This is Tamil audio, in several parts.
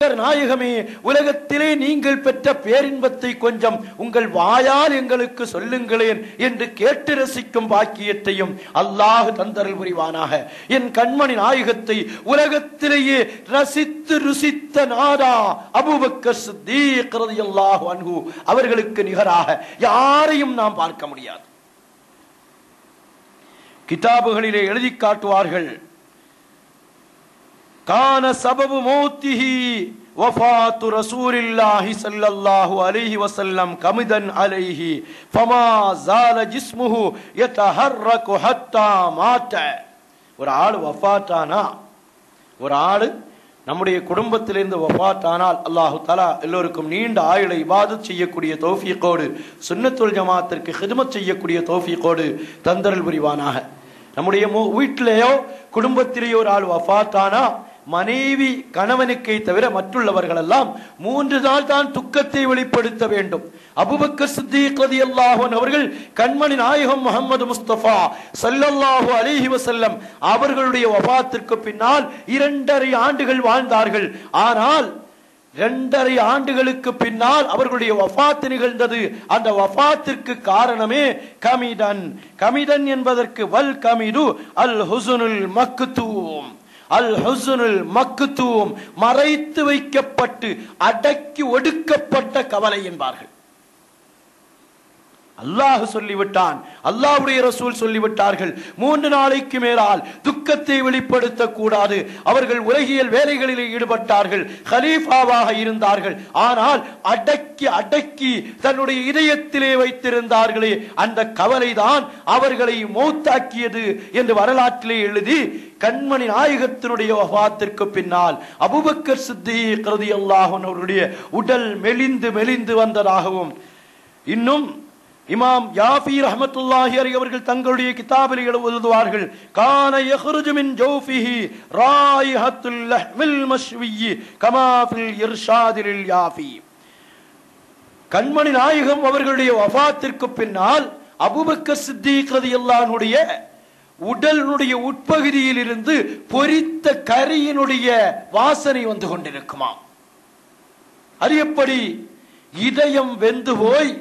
நாயகமே, உலகத்திலே நீங்கள் பெற்ற பேரின்பத்தை கொஞ்சம் உங்கள் வாயால் எங்களுக்கு சொல்லுங்களேன் என்று கேட்டு ரசிக்கும் பாக்கியத்தையும் அல்லாஹ் தந்தருள் புரிவானாக. என் கண்மணி நாயகத்தை உலகத்திலேயே ரசித்து ருசித்த நாதா அபூபக்கர் சித்தீக் ரலியல்லாஹு அன்ஹு அவர்களுக்கு நிகராக யாரையும் நாம் பார்க்க முடியாது. கிதாபுகளிலே எழுதி காட்டுவார்கள், கான சபபு மௌத்திஹி வஃபாத்து ரசூலில்லாஹி ஸல்லல்லாஹு அலைஹி வஸல்லம் கமிதன் அலைஹி ஃபமா ஸால ஜிஸ்முஹு யதஹர்ரகு ஹத்தா மாத. ஒரு ஆள் வஃபாத்தானா, ஒரு ஆள் நம்முடைய குடும்பத்திலிருந்து வஃபாத்தானால் அல்லாஹு தஆலா எல்லோருக்கும் நீண்ட ஆயுளை இபாதத் செய்யக்கூடிய தௌஃபீகோடு, சுன்னத்துல் ஜமாஅத்திற்கு ஹித்மத் செய்யக்கூடிய தௌஃபீகோடு தந்தருள் புரிவானாக. நம்முடைய வீட்டிலேயோ குடும்பத்திலேயோ ஒரு ஆள் வஃபாத்தானா, மனைவி கணவனுக்கை தவிர மற்றுள்ளவர்கள் எல்லாம் 3 நாள் தான் துக்கத்தை வெளிப்படுத்த வேண்டும். அபூபக்கர் சித்தீக் ரலியல்லாஹு அன்ஹு அவர்கள் கண்மணி நாயகம் முஹம்மது முஸ்தபா ஸல்லல்லாஹு அலைஹி வஸல்லம் அவர்களுடைய வஃபாத்திற்கு பின்னால் 2.5 ஆண்டுகள் வாழ்ந்தார்கள். ஆனால் 2.5 ஆண்டுகளுக்கு பின்னால் அவர்களுடைய வஃபாத் நிகழ்ந்தது. அந்த வஃபாத்திற்கு காரணமே கமிதன். கமிதன் என்பதற்கு வல் கமிது அல் ஹுஸ்னுல் மக்தூம், அல் ஹுஸ்னுல் மக்தூம், மறைத்து வைக்கப்பட்டு அடக்கி ஒடுக்கப்பட்ட கவலை என்பார்கள். அல்லாஹ் சொல்லிவிட்டான், அல்லாஹ்வுடைய ரசூல் சொல்லிவிட்டார்கள், 3 நாளைக்கு மேலால் துக்கத்தை வெளிப்படுத்த கூடாது. அவர்கள் உலகியல் வேலைகளில் ஈடுபட்டார்கள், கலீஃபாவாக இருந்தார்கள். ஆனால் அடக்கி அடக்கி தன்னுடைய இதயத்திலே வைத்திருந்தார்களே, அந்த கவலைதான் அவர்களை மௌத்தாக்கியது என்று வரலாற்றிலே எழுதி கண்மணி நாயகத்தினுடைய வஃபாத்திற்கு பின்னால் அபூபக்கர் சித்தீக் ரலியல்லாஹு அன்ஹு அவருடைய உடல் மெலிந்து மெலிந்து வந்ததாகவும், இன்னும் இமாம் யாஃபி ரஹ்மத்துல்லாஹி அலைஹி அவர்கள் தங்களுடைய கிதாபில் எழுதுவார்கள், கான யஹ்ருஜு மின் ஜௌஃபிஹி ராயிஹத்துல் லஹ்மில் மஷ்வி கமா ஃபில் இர்ஷாதில் யாஃபி. கண்மணி நாயகம் அவர்களுடைய வஃபாத்திற்கு பின்னால் அபூபக்கர் சித்தீக் ரலியல்லாஹு அன்ஹுடைய உடலுடைய உட்பகுதியில் இருந்து பொரித்த கரியினுடைய வாசனை வந்து கொண்டிருக்குமா. அது எப்படி? இதயம் வெந்து போய்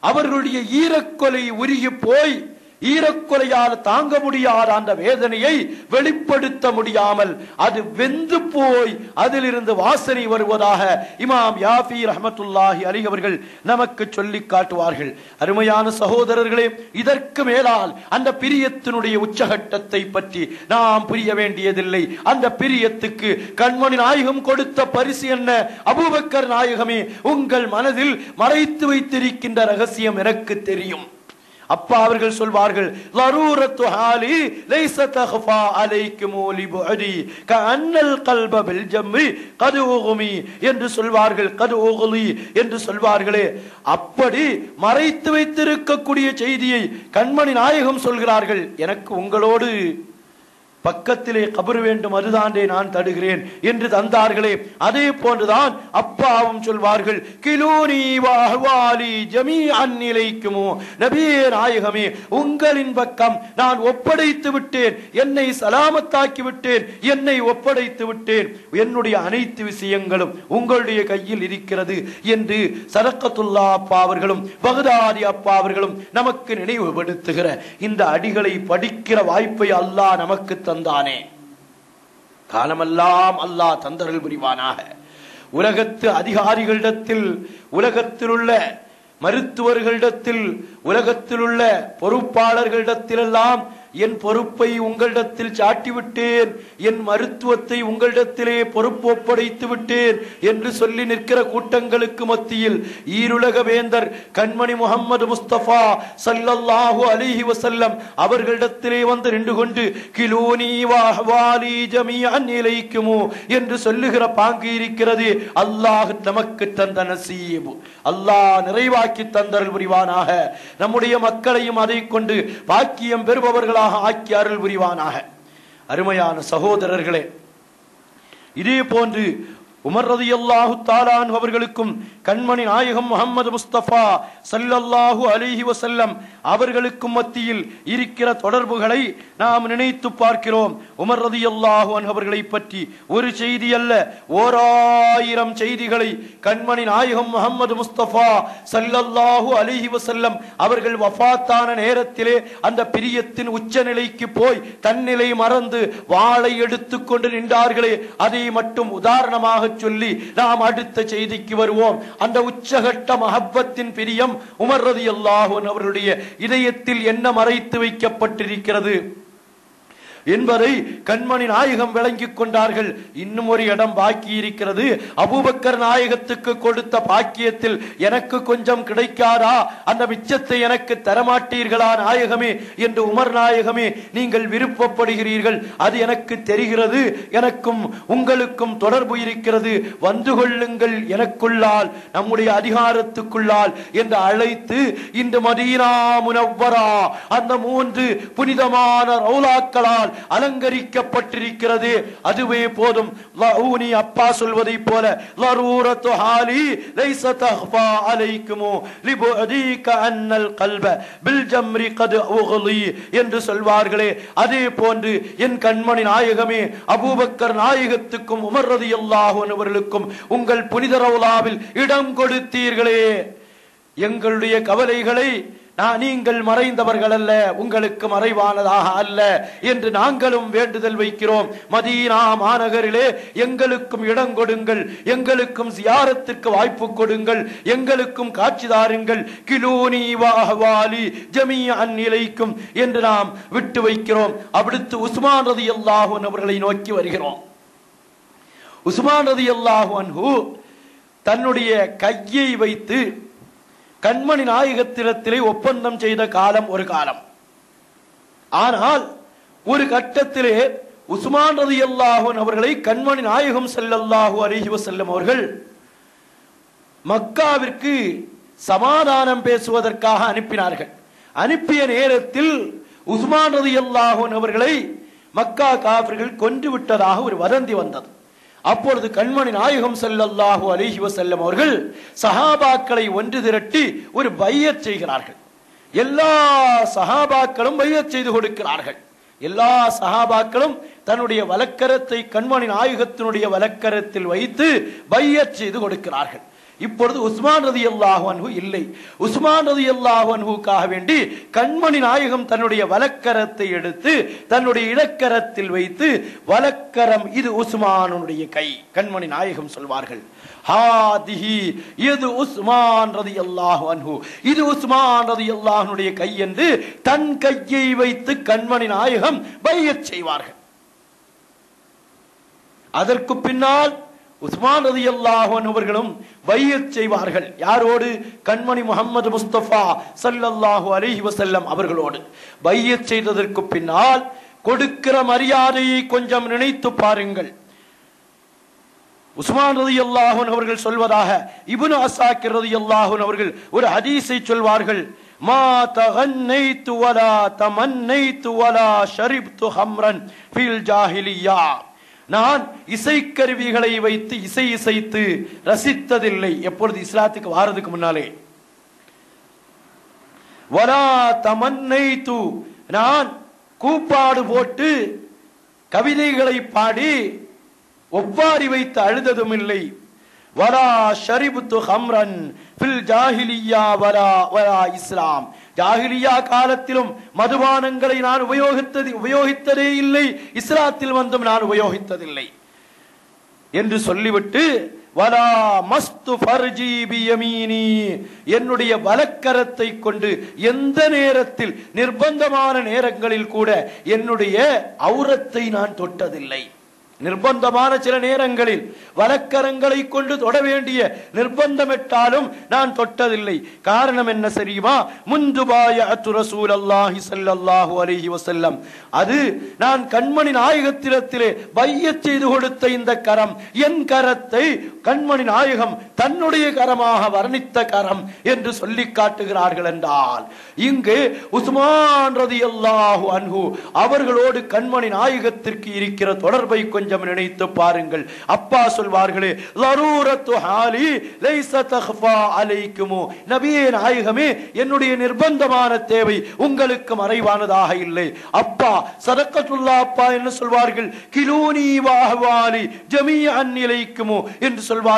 அவர்களுடைய ஈரக்கொலை உருகி போய் ஈரக்கொலையால் தாங்க முடியாத அந்த வேதனையை வெளிப்படுத்த முடியாமல் அது வெந்து போய் அதிலிருந்து வாசனை வருவதாக இமாம் யாஃபி ரஹ்மத்துல்லாஹி அலைஹி அவர்கள் நமக்கு சொல்லி காட்டுவார்கள். அருமையான சகோதரர்களே, இதற்கு மேலால் அந்த பிரியத்தினுடைய உச்சகட்டத்தை பற்றி நாம் புரிய வேண்டியதில்லை. அந்த பிரியத்துக்கு கண்மணி நாயகம் கொடுத்த பரிசு என்ன? அபூபக்கர் நாயகமே, உங்கள் மனதில் மறைத்து வைத்திருக்கின்ற ரகசியம் எனக்கு தெரியும். அப்பா அவர்கள் சொல்வார்கள், லரூரத்து ஹாலி லைஸ தக்ஃபா அலைக்கும் லிபுஅதி கஅன்னல் கல்ப பில் ஜம்ரி கத் உக்மி என்று சொல்வார்கள், கத் உக்லி என்று சொல்வார்களே, அப்படி மறைத்து வைத்திருக்கக்கூடிய செய்தியை கண்மணி நாயகம் சொல்கிறார்கள். எனக்கு உங்களோடு பக்கத்திலே கபர் வேண்டும், அதுதானே நான் தடுகிறேன் என்று தந்தார்களே, அதே போன்றுதான் அப்பாவும் சொல்வார்கள், கிலூனி வஹ்வாலி ஜமீஅன் இலைக்கும், நபியே நாயகமே, உங்களின் பக்கம் நான் ஒப்படைத்து விட்டேன், என்னை சலாமத்தாக்கி விட்டேன், என்னை ஒப்படைத்து விட்டேன், என்னுடைய அனைத்து விஷயங்களும் உங்களுடைய கையில் இருக்கிறது என்று சதக்கத்துல்லா அப்பா அவர்களும் பகதாதி அப்பா அவர்களும் நமக்கு நினைவுபடுத்துகிற இந்த அடிகளை படிக்கிற வாய்ப்பை அல்லாஹ் நமக்கு தந்தானே. காலமெல்லாம் அல்லாஹ் தந்தருள் புரிவானாக. உலகத்து அதிகாரிகளிடத்தில், உலகத்தில் உள்ள மருத்துவர்களிடத்தில், உலகத்தில் உள்ள பொறுப்பாளர்களிடத்திலெல்லாம் என் பொறுப்பை உங்களிடத்தில் சாட்டிவிட்டேன், என் மருத்துவத்தை உங்களிடத்திலே பொறுப்பு ஒப்படைத்து விட்டேன் என்று சொல்லி நிற்கிற கூட்டங்களுக்கு மத்தியில் ஈருலக வேந்தர் கண்மணி முஹம்மது முஸ்தபா ஸல்லல்லாஹு அலைஹி வஸல்லம் அவர்களிடத்திலே வந்து நின்று கொண்டு கிலூனி வஹ்வாலி ஜமீஅன் இலைக்கும் என்று சொல்லுகிற பாங்கு இருக்கிறது. அல்லாஹ் நமக்கு தந்த நசீப் அல்லாஹ் நிறைவாக்கி தந்தருள் புரிவானாக. நம்முடைய மக்களையும் அதை கொண்டு பாக்கியம் பெறுபவர்கள் ஆக்கி அருள் புரிவானாக. அருமையான சகோதரர்களே, இதே போன்று உமர் ரலியல்லாஹு தஆலா அன்ஹு அவர்களுக்கும் கண்மணி நாயகம் முஹம்மது முஸ்தபா ஸல்லல்லாஹு அலைஹி வஸல்லம் அவர்களுக்கும் மத்தியில் இருக்கிற தொடர்புகளை நாம் நினைத்து பார்க்கிறோம். உமர் ரலியல்லாஹு அன்ஹு அவர்களை பற்றி ஒரு செய்தி அல்ல, 1000 செய்திகளை கண்மணி நாயகம் முஹம்மது முஸ்தபா ஸல்லல்லாஹு அலைஹி வஸல்லம் அவர்கள் வஃபாத்தான நேரத்திலே அந்த பிரியத்தின் உச்சநிலைக்கு போய் தன்னிலை மறந்து வாளை எடுத்துக்கொண்டு நின்றார்களே, அதை மட்டும் உதாரணமாக சொல்லி நாம் அடுத்த செய்திக்கு வருவோம். அந்த உச்சகட்ட மஹப்பத்தின் பிரியம் உமர் ரலியல்லாஹு அன்ஹு அவர்களுடைய இதயத்தில் என்ன மறைத்து வைக்கப்பட்டிருக்கிறது என்பதை கண்மணி நாயகம் விளங்கிக் கொண்டார்கள். இன்னும் ஒரு இடம் பாக்கி இருக்கிறது. அபூபக்கர் நாயகத்துக்கு கொடுத்த பாக்கியத்தில் எனக்கு கொஞ்சம் கிடைக்காதா, அந்த மிச்சத்தை எனக்கு தரமாட்டீர்களா நாயகமே என்று உமர் நாயகமே நீங்கள் விருப்பப்படுகிறீர்கள், அது எனக்கு தெரிகிறது, எனக்கும் உங்களுக்கும் தொடர்பு இருக்கிறது, வந்து கொள்ளுங்கள் எனக்குள்ளால், நம்முடைய அதிகாரத்துக்குள்ளால் என்று அழைத்து இன்று மதீனா முனவ்வரா அந்த 3 புனிதமான ரௌலாக்களால் அலங்கரிக்கப்பட்டிருக்கிறது. அதுவே போதும். லஊனி அப்பா சொல்வதை போல லரூரத்து ஹாலி லைஸ தஹ்ஃபா அலைக்கும் லிபுஅதீக அன்னல் கல்ப பில் ஜம்ரி கத் உக்லி என்று சொல்வார்களே, அதே போன்று என் கண்மணி நாயகமே அபூபக்கர் நாயகத்துக்கும் உமர் ரலியல்லாஹு அன்ஹு அவர்களுக்கும் உங்கள் புனித ரௌலாவில் இடம் கொடுத்தீர்களே, எங்களுடைய கவலைகளை நீங்கள் மறைந்தவர்கள் அல்ல, உங்களுக்கு மறைவானதாக அல்ல என்று நாங்களும் வேண்டுதல் வைக்கிறோம். மதீனா மாநகரிலே எங்களுக்கும் இடம் கொடுங்கள், எங்களுக்கும் ஜியாரத்திற்கு வாய்ப்பு கொடுங்கள், எங்களுக்கும் காட்சி தாருங்கள். கிலூனி வஅஹ்வாலி ஜமீஅன் இலைக்கும் என்று நாம் விட்டு வைக்கிறோம். அடுத்து உஸ்மான் ரலியல்லாஹு அன்ஹு அவர்களை நோக்கி வருகிறோம். உஸ்மான் ரலியல்லாஹு அன்ஹு தன்னுடைய கையை வைத்து கண்மணி நாயகத்திடத்திலே ஒப்பந்தம் செய்த காலம் ஒரு காலம். ஆனால் ஒரு கட்டத்திலே உஸ்மான் ரலியல்லாஹு அன்ஹு அவர்களை கண்மணி நாயகம் ஸல்லல்லாஹு அலைஹி வஸல்லம் அவர்கள் மக்காவிற்கு சமாதானம் பேசுவதற்காக அனுப்பினார்கள். அனுப்பிய நேரத்தில் உஸ்மான் ரலியல்லாஹு அன்ஹு அவர்களை மக்கா காஃபிர்கள் கொன்று விட்டதாக ஒரு வதந்தி வந்தது. அப்பொழுது கண்மணி நாயகம் ஸல்லல்லாஹு அலைஹி வஸல்லம் அவர்கள் சஹாபாக்களை ஒன்று திரட்டி ஒரு பையத் செய்கிறார்கள். எல்லா சஹாபாக்களும் பையத் செய்து கொடுக்கிறார்கள். எல்லா சஹாபாக்களும் தன்னுடைய வலக்கரத்தை கண்மணி நாயகத்தினுடைய வலக்கரத்தில் வைத்து பையத் செய்து கொடுக்கிறார்கள். இப்பொழுது உஸ்மான் ரலியல்லாஹு அன்ஹு இல்லை. உஸ்மான் ரலியல்லாஹு அன்ஹுக்காக வேண்டி கண்மணி நாயகம் தன்னுடைய வலக்கரத்தை எடுத்து தன்னுடைய இடக்கரத்தில் வைத்து, வலக்கரம் இது உஸ்மானுடைய கை, கண்மணி நாயகம் சொல்வார்கள் ஹாதிஹி இது உஸ்மான் ரலியல்லாஹு அன்ஹு, இது உஸ்மான் ரலியல்லாஹு அன்ஹுடைய கை என்று தன் கையை வைத்து கண்மணி நாயகம் பையத் செய்வார்கள். அதற்கு பின்னால் உஸ்மான் ரலியல்லாஹு அன்ஹு அவர்களும் பையத் செய்வார்கள். யாரோடு? கண்மணி முஹம்மது முஸ்தபா ஸல்லல்லாஹு அலைஹி வஸல்லம் அவர்களோடு. பையத் செய்ததற்கு பின்னால் கொடுக்கிற மரியாதையை கொஞ்சம் நினைத்து பாருங்கள். உஸ்மான் ரலியல்லாஹு அன்ஹு அவர்கள் சொல்வதாக இப்னு அஸாக்கிர் ரலியல்லாஹு அன்ஹு அவர்கள் ஒரு ஹதீஸை சொல்வார்கள். மா தகன்னைது வலா தமன்னைது வலா ஷரிப்து ஹம்ரன் ஃபில் ஜாஹிலிய்யா, நான் இசைக்கருவிகளை வைத்து இசைத்து ரசித்ததில்லை. எப்பொழுது? இஸ்லாத்துக்கு வாரதுக்கு முன்னாலே. வலா தமன்னைது, நான் கூப்பாடு போட்டு கவிதைகளை பாடி ஒப்பாரி வைத்து அழுததும் இல்லை. வலா ஷரிப்து ஹம்ரன் ஃபில் ஜாஹிலிய்யா வலா இஸ்லாம், ஜாஹிலியா காலத்திலும் மதுபானங்களை நான் உபயோகித்ததே இல்லை, இஸ்லாத்தில் வந்தும் நான் உபயோகித்ததில்லை என்று சொல்லிவிட்டு, வலா மஸ்து ஃபர்ஜி பியமீனி, என்னுடைய வலக்கரத்தை கொண்டு எந்த நேரத்தில் நிர்பந்தமான நேரங்களில் கூட என்னுடைய ஔரத்தை நான் தொட்டதில்லை. நிர்பந்தமான சில நேரங்களில் வலக்கரங்களை கொண்டு தொட வேண்டிய நிர்பந்தமிட்டாலும் நான் தொட்டதில்லை. காரணம் என்ன தெரியுமா? முந்து பாயஅத்து ரசூலல்லாஹி ஸல்லல்லாஹு அலைஹி வஸல்லம், அது நான் கண்மணி நாயகத்திடத்திலே பையத் செய்து கொடுத்த இந்த கரம், என் கரத்தை கண்மணி நாயகம் தன்னுடைய கரமாக வர்ணித்த கரம் என்று சொல்லி காட்டுகிறார்கள் என்றால், இங்கு உஸ்மான் ரலியல்லாஹு அன்ஹு அவர்களோடு கண்மணி நாயகத்திற்கு இருக்கிற தொடர்பை கொஞ்சம் கொஞ்சம் நினைத்து பாருங்கள். அப்பா சொல்வார்களே, லரூரத்து ஹாலி லைஸ தக்ஃபா அலைக்குமு, நபியே நாயகமே, என்னுடைய நிர்பந்தமான தேவை உங்களுக்கு மறைவானதாக இல்லை. அப்பா சதக்கத்துல்லாஹ் அப்பா என்ன சொல்வார்கள், கிலூனி வ அஹ்வாலி ஜமீஅன் இலைக்குமு என்று சொல்வார்கள்.